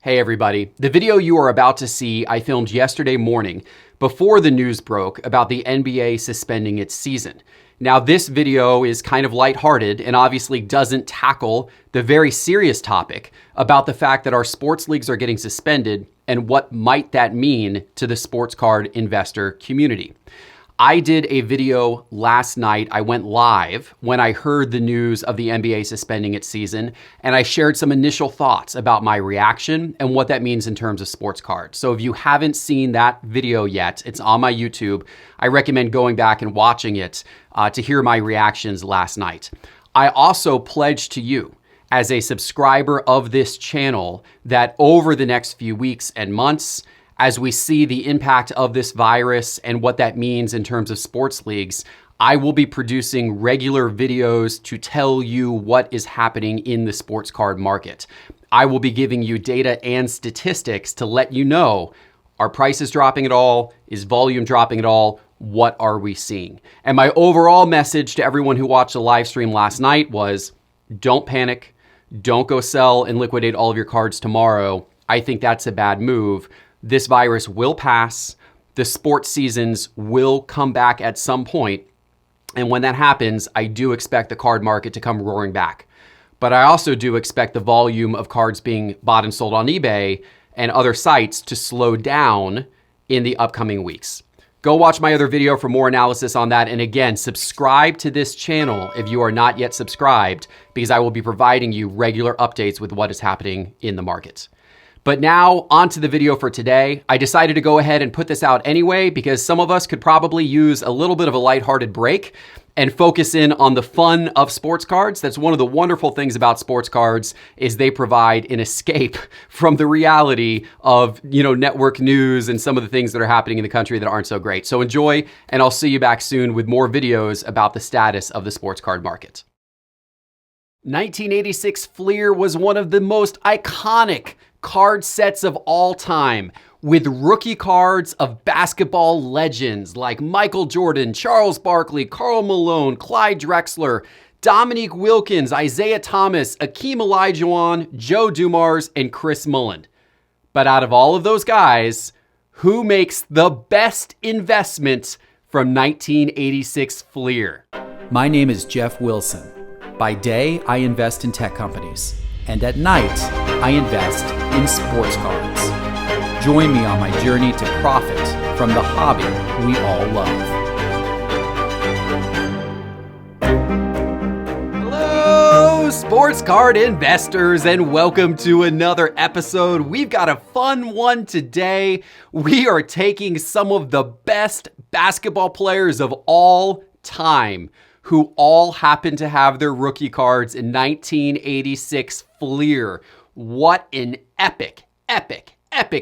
Hey everybody, the video you are about to see I filmed yesterday morning before the news broke about the NBA suspending its season. Now this video is kind of lighthearted and obviously doesn't tackle the very serious topic about the fact that our sports leagues are getting suspended and what might that mean to the sports card investor community. I did a video last night. I went live when I heard the news of the NBA suspending its season, and I shared some initial thoughts about my reaction and what that means in terms of sports cards. So if you haven't seen that video yet, it's on my YouTube. I recommend going back and watching it to hear my reactions last night. I also pledge to you as a subscriber of this channel that over the next few weeks and months, as we see the impact of this virus and what that means in terms of sports leagues, I will be producing regular videos to tell you what is happening in the sports card market. I will be giving you data and statistics to let you know, are prices dropping at all? Is volume dropping at all? What are we seeing? And my overall message to everyone who watched the live stream last night was, don't panic. Don't go sell and liquidate all of your cards tomorrow. I think that's a bad move. This virus will pass. The sports seasons will come back at some point. And when that happens, I do expect the card market to come roaring back. But I also do expect the volume of cards being bought and sold on eBay and other sites to slow down in the upcoming weeks. Go watch my other video for more analysis on that. And again, subscribe to this channel if you are not yet subscribed, because I will be providing you regular updates with what is happening in the market. But now onto the video for today. I decided to go ahead and put this out anyway because some of us could probably use a little bit of a lighthearted break and focus in on the fun of sports cards. That's one of the wonderful things about sports cards is they provide an escape from the reality of, network news and some of the things that are happening in the country that aren't so great. So enjoy, and I'll see you back soon with more videos about the status of the sports card market. 1986 FLEER was one of the most iconic card sets of all time, with rookie cards of basketball legends like Michael Jordan, Charles Barkley, Karl Malone, Clyde Drexler, Dominique Wilkins, Isaiah Thomas, Hakeem Olajuwon, Joe Dumars, and Chris Mullin. But out of all of those guys, who makes the best investment from 1986 FLEER? My name is Jeff Wilson. By day, I invest in tech companies. And at night, I invest in sports cards. Join me on my journey to profit from the hobby we all love. Hello, sports card investors, and welcome to another episode. We've got a fun one today. We are taking some of the best basketball players of all time who all happen to have their rookie cards in 1986 FLEER. What an epic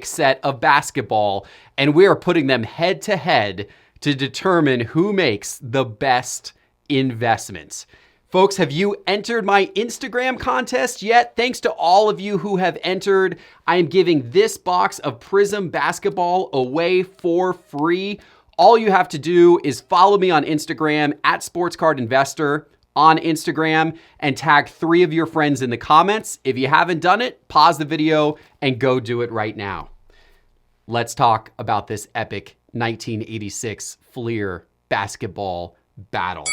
set of basketball. And we are putting them head to head to determine who makes the best investments. Folks, have you entered my Instagram contest yet? Thanks to all of you who have entered. I am giving this box of Prism basketball away for free. All you have to do is follow me on Instagram at SportsCardInvestor on Instagram and tag 3 of your friends in the comments. If you haven't done it, pause the video and go do it right now. Let's talk about this epic 1986 FLEER basketball battle.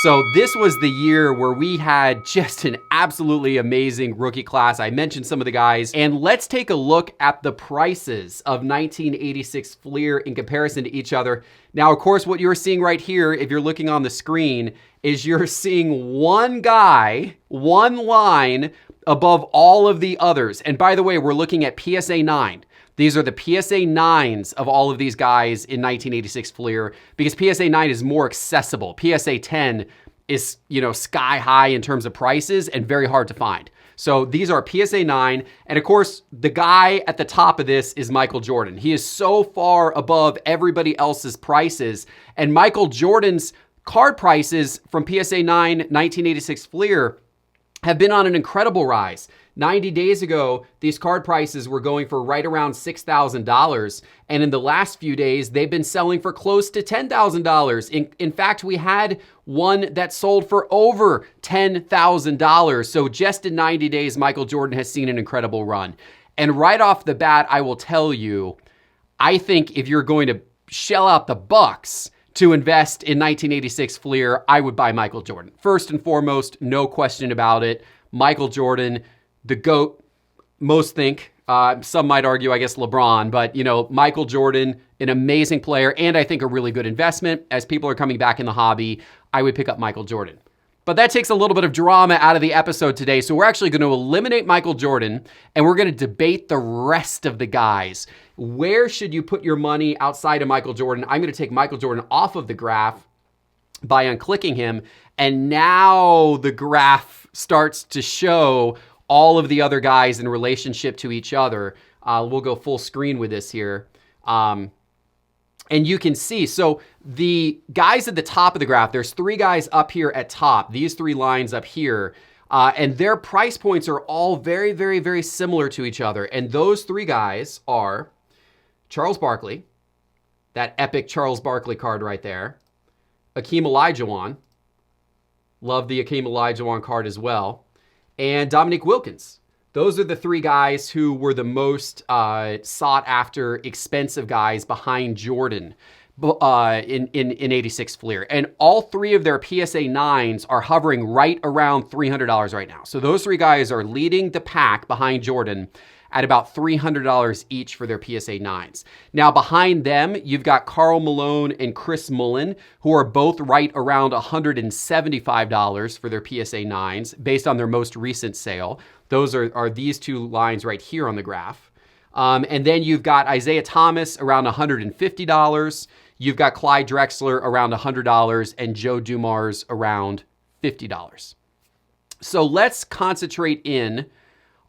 So this was the year where we had just an absolutely amazing rookie class. I mentioned some of the guys, and let's take a look at the prices of 1986 FLEER in comparison to each other. Now, of course, what you're seeing right here, if you're looking on the screen, is you're seeing one guy, one line above all of the others. And by the way, we're looking at PSA 9. These are the PSA 9s of all of these guys in 1986 FLEER because PSA 9 is more accessible. PSA 10 is, sky high in terms of prices and very hard to find. So these are PSA 9. And of course, the guy at the top of this is Michael Jordan. He is so far above everybody else's prices. And Michael Jordan's card prices from PSA 9, 1986 FLEER have been on an incredible rise. 90 days ago, these card prices were going for right around $6,000. And in the last few days, they've been selling for close to $10,000. In fact, we had one that sold for over $10,000. So just in 90 days, Michael Jordan has seen an incredible run. And right off the bat, I will tell you, I think if you're going to shell out the bucks to invest in 1986 FLEER, I would buy Michael Jordan. First and foremost, no question about it. Michael Jordan, the GOAT, most think. Some might argue, I guess, LeBron, but, Michael Jordan, an amazing player, and I think a really good investment. As people are coming back in the hobby, I would pick up Michael Jordan. But that takes a little bit of drama out of the episode today, so we're actually going to eliminate Michael Jordan, and we're going to debate the rest of the guys. Where should you put your money outside of Michael Jordan? I'm going to take Michael Jordan off of the graph by unclicking him, and now the graph starts to show all of the other guys in relationship to each other. We'll go full screen with this here. And you can see, so the guys at the top of the graph, there's 3 guys up here at top, these 3 lines up here, and their price points are all very, very, very similar to each other. And those 3 guys are Charles Barkley, that epic Charles Barkley card right there, Hakeem Olajuwon, love the Hakeem Olajuwon card as well, and Dominique Wilkins. Those are the 3 guys who were the most sought after, expensive guys behind Jordan in 86 FLEER. And all 3 of their PSA 9s are hovering right around $300 right now. So those 3 guys are leading the pack behind Jordan at about $300 each for their PSA 9s. Now behind them, you've got Karl Malone and Chris Mullin, who are both right around $175 for their PSA 9s based on their most recent sale. Those are these 2 lines right here on the graph. And then you've got Isaiah Thomas around $150. You've got Clyde Drexler around $100 and Joe Dumars around $50. So let's concentrate in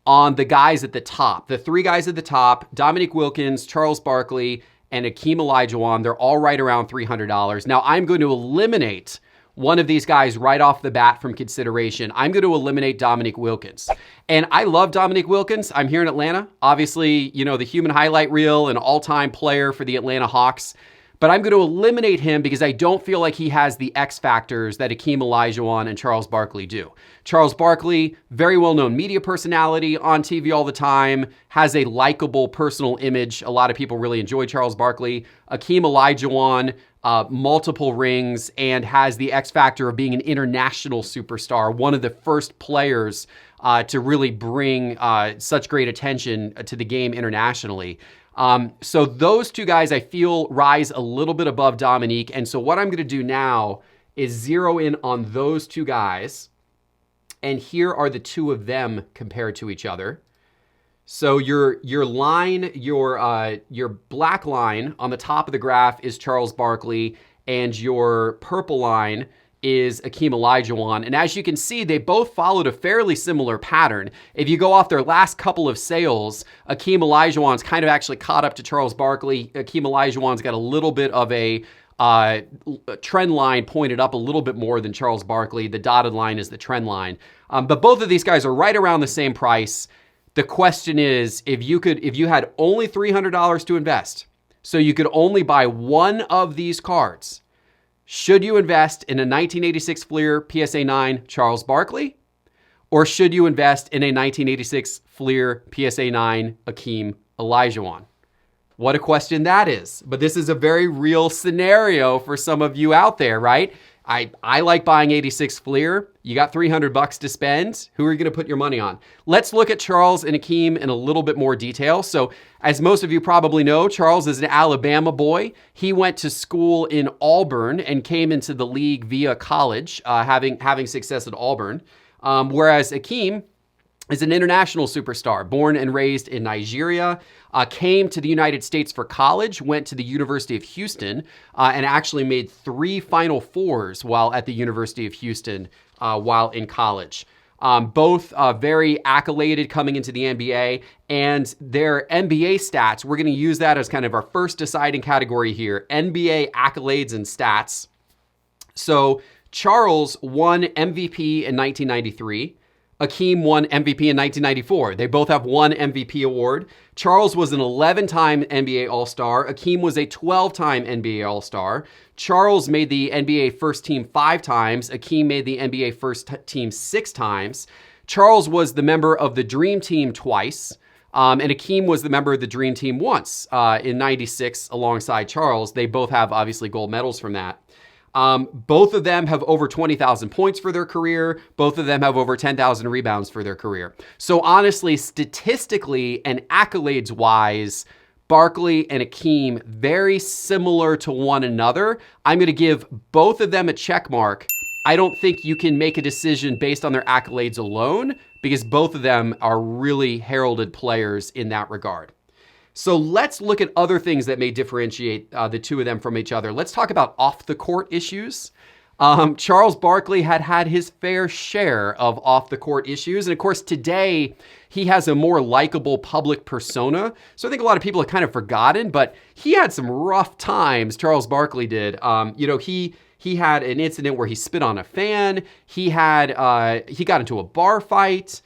on the guys at the top. The 3 guys at the top, Dominique Wilkins, Charles Barkley, and Hakeem Olajuwon, they're all right around $300. Now, I'm going to eliminate one of these guys right off the bat from consideration. I'm going to eliminate Dominique Wilkins. And I love Dominique Wilkins. I'm here in Atlanta. Obviously, the human highlight reel, an all-time player for the Atlanta Hawks. But I'm going to eliminate him because I don't feel like he has the X factors that Hakeem Olajuwon and Charles Barkley do. Charles Barkley, very well-known media personality, on TV all the time, has a likable personal image. A lot of people really enjoy Charles Barkley. Hakeem Olajuwon, multiple rings, and has the X factor of being an international superstar, one of the first players to really bring such great attention to the game internationally. So those 2 guys I feel rise a little bit above Dominique. And so what I'm going to do now is zero in on those 2 guys. And here are the 2 of them compared to each other. So your line, your black line on the top of the graph is Charles Barkley, and your purple line is Hakeem Olajuwon. And as you can see, they both followed a fairly similar pattern. If you go off their last couple of sales, Hakeem Olajuwon's kind of actually caught up to Charles Barkley. Hakeem Olajuwon's got a little bit of a trend line pointed up a little bit more than Charles Barkley. The dotted line is the trend line. But both of these guys are right around the same price. The question is, if you had only $300 to invest, so you could only buy one of these cards, should you invest in a 1986 FLEER PSA 9 Charles Barkley? Or should you invest in a 1986 FLEER PSA 9 Hakeem Olajuwon? What a question that is. But this is a very real scenario for some of you out there, right? I like buying 86 FLEER. You got $300 to spend. Who are you going to put your money on? Let's look at Charles and Hakeem in a little bit more detail. So as most of you probably know, Charles is an Alabama boy. He went to school in Auburn and came into the league via college, having success at Auburn. Whereas Hakeem is an international superstar, born and raised in Nigeria, came to the United States for college, went to the University of Houston, and actually made 3 Final Fours while at the University of Houston while in college. Both very accoladed coming into the NBA, and their NBA stats, we're going to use that as kind of our first deciding category here, NBA accolades and stats. So Charles won MVP in 1993. Hakeem won MVP in 1994. They both have one MVP award. Charles was an 11-time NBA All-Star. Hakeem was a 12-time NBA All-Star. Charles made the NBA First Team 5 times. Hakeem made the NBA First Team 6 times. Charles was the member of the Dream Team twice. And Hakeem was the member of the Dream Team once in 96 alongside Charles. They both have obviously gold medals from that. Both of them have over 20,000 points for their career. Both of them have over 10,000 rebounds for their career. So honestly, statistically and accolades wise, Barkley and Hakeem, very similar to one another. I'm going to give both of them a check mark. I don't think you can make a decision based on their accolades alone because both of them are really heralded players in that regard. So let's look at other things that may differentiate the two of them from each other. Let's talk about off-the-court issues. Charles Barkley had his fair share of off-the-court issues. And of course, today, he has a more likable public persona. So I think a lot of people have kind of forgotten, but he had some rough times, Charles Barkley did. He had an incident where he spit on a fan. He got into a bar fight.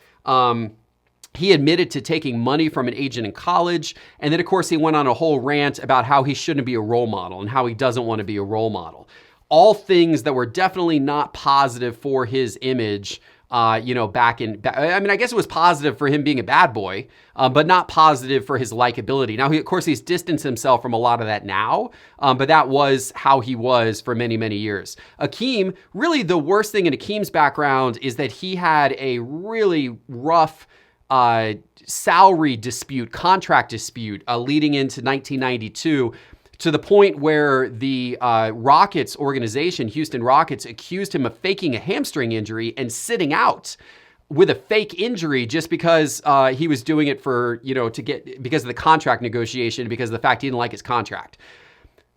He admitted to taking money from an agent in college. And then, of course, he went on a whole rant about how he shouldn't be a role model and how he doesn't want to be a role model. All things that were definitely not positive for his image, I guess it was positive for him being a bad boy, but not positive for his likability. Now, of course, he's distanced himself from a lot of that now, but that was how he was for many, many years. Hakeem, really the worst thing in Hakeem's background is that he had a really rough salary dispute, contract dispute leading into 1992, to the point where the Rockets organization, Houston Rockets, accused him of faking a hamstring injury and sitting out with a fake injury just because he was doing it because of the contract negotiation, because of the fact he didn't like his contract.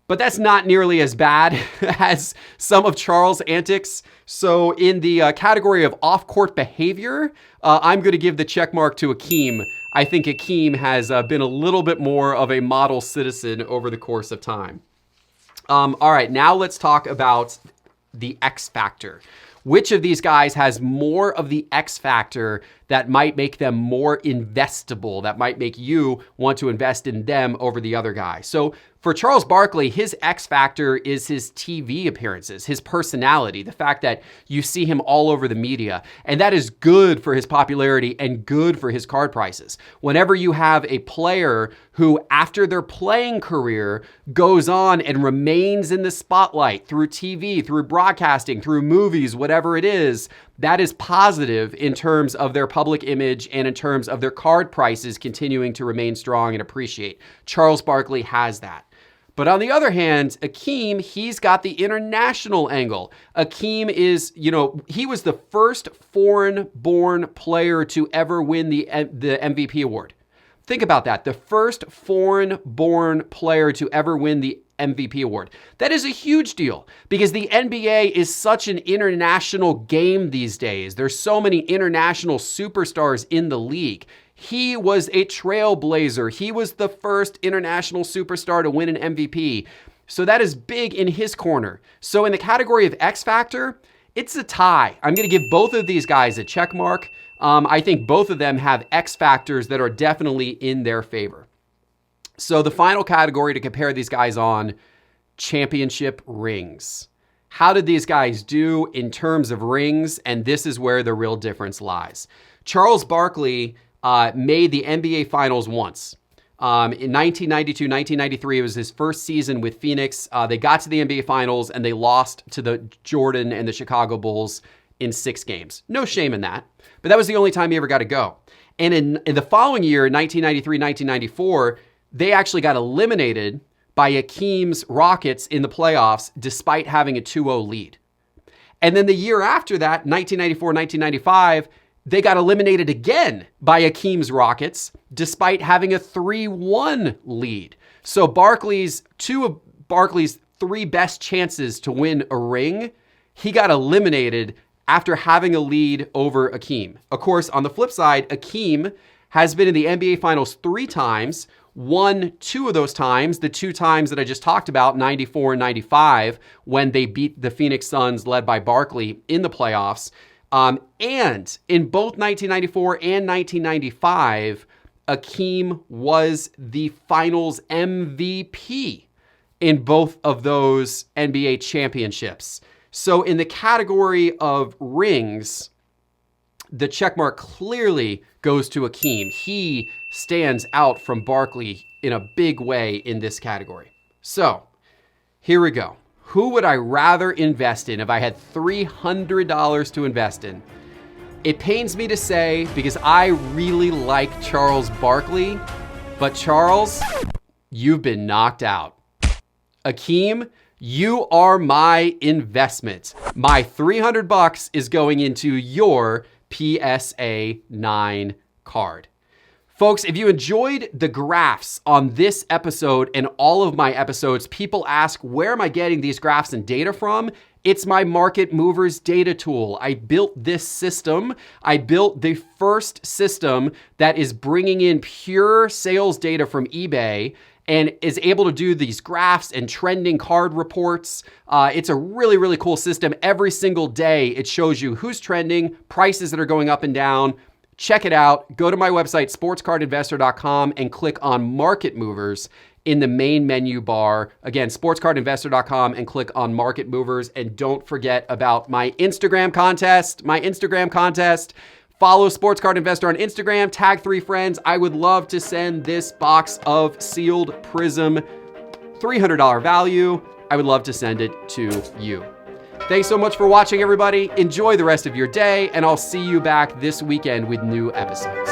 But that's not nearly as bad as some of Charles' antics. So in the category of off-court behavior, I'm going to give the check mark to Hakeem. I think Hakeem has been a little bit more of a model citizen over the course of time. All right, now let's talk about the X factor. Which of these guys has more of the X factor that might make them more investable, that might make you want to invest in them over the other guy? So for Charles Barkley, his X factor is his TV appearances, his personality, the fact that you see him all over the media. And that is good for his popularity and good for his card prices. Whenever you have a player who, after their playing career, goes on and remains in the spotlight through TV, through broadcasting, through movies, whatever it is, that is positive in terms of their public image and in terms of their card prices continuing to remain strong and appreciate. Charles Barkley has that. But on the other hand, Hakeem, he's got the international angle. Hakeem is, he was the first foreign-born player to ever win the MVP award. Think about that. The first foreign-born player to ever win the MVP award. That is a huge deal because the NBA is such an international game these days. There's so many international superstars in the league. He was a trailblazer. He was the first international superstar to win an MVP. So that is big in his corner. So in the category of X Factor, it's a tie. I'm going to give both of these guys a check mark. I think both of them have X factors that are definitely in their favor. So the final category to compare these guys on, championship rings. How did these guys do in terms of rings? And this is where the real difference lies. Charles Barkley made the NBA Finals once. In 1992, 1993, it was his first season with Phoenix. They got to the NBA Finals and they lost to the Jordan and the Chicago Bulls in 6 games. No shame in that. But that was the only time he ever got to go. And in the following year, 1993, 1994, they actually got eliminated by Hakeem's Rockets in the playoffs despite having a 2-0 lead. And then the year after that, 1994, 1995, they got eliminated again by Hakeem's Rockets despite having a 3-1 lead. So two of Barkley's 3 best chances to win a ring, he got eliminated after having a lead over Hakeem. Of course, on the flip side, Hakeem has been in the NBA Finals 3 times, won 2 of those times, the 2 times that I just talked about, 94 and 95, when they beat the Phoenix Suns led by Barkley in the playoffs. And in both 1994 and 1995, Hakeem was the Finals MVP in both of those NBA championships. So in the category of rings, the check mark clearly goes to Hakeem. He stands out from Barkley in a big way in this category. So here we go. Who would I rather invest in if I had $300 to invest in? It pains me to say, because I really like Charles Barkley, but Charles, you've been knocked out. Hakeem, you are my investment. My $300 is going into your PSA 9 card. Folks, if you enjoyed the graphs on this episode and all of my episodes, people ask, where am I getting these graphs and data from? It's my Market Movers data tool. I built this system. I built the first system that is bringing in pure sales data from eBay and is able to do these graphs and trending card reports. It's a really, really cool system. Every single day, it shows you who's trending, prices that are going up and down. Check it out. Go to my website, sportscardinvestor.com, and click on Market Movers in the main menu bar. Again, sportscardinvestor.com, and click on Market Movers. And don't forget about my Instagram contest. Follow Sports Card Investor on Instagram, tag 3 friends. I would love to send this box of sealed Prism, $300 value. I would love to send it to you. Thanks so much for watching, everybody. Enjoy the rest of your day, and I'll see you back this weekend with new episodes.